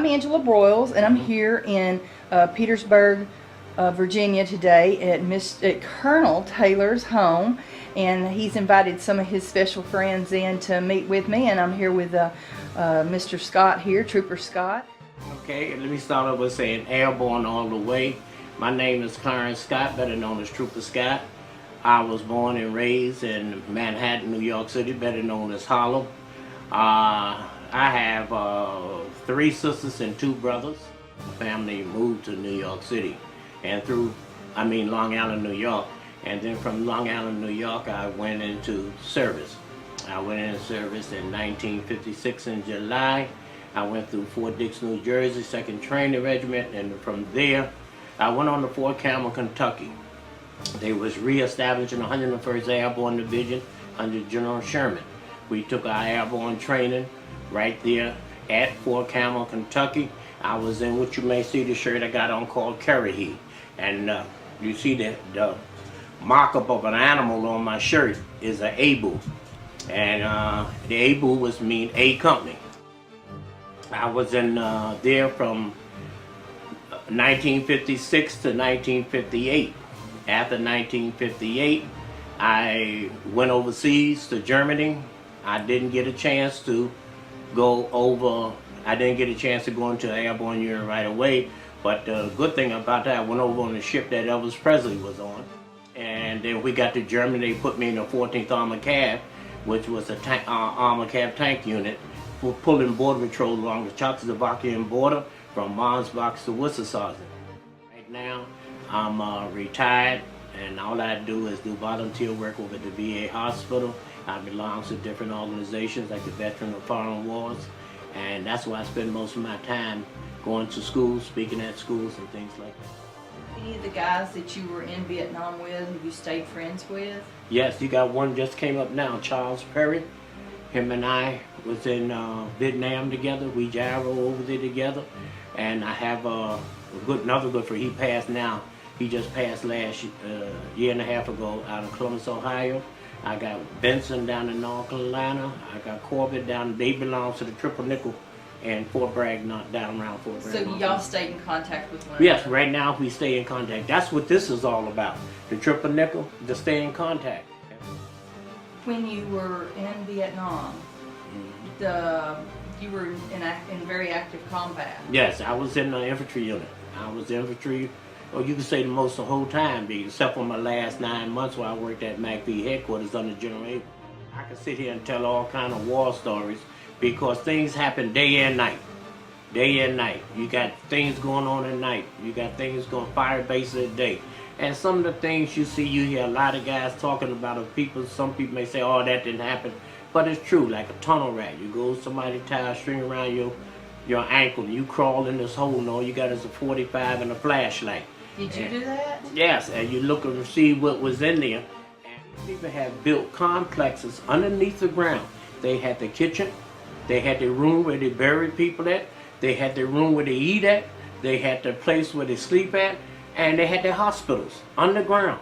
I'm Angela Broyles, and I'm here in Petersburg, Virginia today at Colonel Taylor's home, and he's invited some of his special friends in to meet with me, and I'm here with Mr. Scott here, Trooper Scott. Okay, let me start off with saying airborne all the way. My name is Clarence Scott, better known as Trooper Scott. I was born and raised in Manhattan, New York City, better known as Harlem. I have 3 sisters and 2 brothers. My family moved to New York City and Long Island, New York. And then from Long Island, New York, I went into service. I went into service in 1956 in July. I went through Fort Dix, New Jersey, 2nd Training Regiment, and from there, I went on to Fort Campbell, Kentucky. They was reestablished in the 101st Airborne Division under General Sherman. We took our airborne training right there at Fort Campbell, Kentucky. I was in what you may see the shirt I got on called Kerry. And you see the mark-up of an animal on my shirt is an ABU. And the ABU was mean A Company. I was in there from 1956 to 1958. After 1958, I went overseas to Germany. I didn't get a chance to go into the airborne unit right away, but the good thing about that, I went over on the ship that Elvis Presley was on, and then we got to Germany. They put me in the 14th Armored Cav, which was a Armored Cav tank unit for pulling border patrol along the Czechoslovakian border from Mansbach to Wissahickon. Right now, I'm retired, and all I do is do volunteer work over at the VA hospital. I belong to different organizations like the Veteran of Foreign Wars, and that's where I spend most of my time, going to schools, speaking at schools and things like that. Any of the guys that you were in Vietnam with, have you stayed friends with? Yes, you got one just came up now, Charles Perry. Him and I was in Vietnam together. We gyro over there together, and I have another good friend. He passed now. He just passed last year and a half ago out of Columbus, Ohio. I got Benson down in North Carolina. I got Corbett down. They belong to the Triple Nickel and Fort Bragg, not down around Fort Bragg. So y'all stayed in contact with one another? Yes, right now we stay in contact. That's what this is all about. The Triple Nickel, to stay in contact. When you were in Vietnam, you were in very active combat. Yes, I was in the infantry unit. I was infantry. Well, you can say the most the whole time, except for my last 9 months where I worked at MACV headquarters under General Abel. I can sit here and tell all kind of war stories because things happen day and night. Day and night. You got things going on at night. You got things going fire bases at day. And some of the things you see, you hear a lot of guys talking about of people. Some people may say, oh, that didn't happen. But it's true, like a tunnel rat. You go, somebody tie a string around your ankle, and you crawl in this hole, and all you got is a 45 and a flashlight. Did you do that? Yes, and you look and see what was in there. And people have built complexes underneath the ground. They had the kitchen, they had the room where they buried people at, they had the room where they eat at, they had the place where they sleep at, and they had their hospitals underground.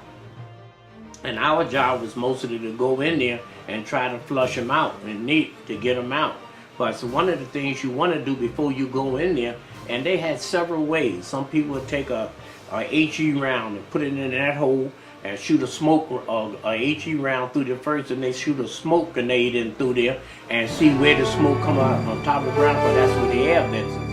And our job was mostly to go in there and try to flush them out and to get them out. But it's one of the things you want to do before you go in there, and they had several ways. Some people would take a HE round and put it in that hole and shoot a HE round through there first, and they shoot a smoke grenade in through there and see where the smoke come out on top of the ground, but that's where the air vents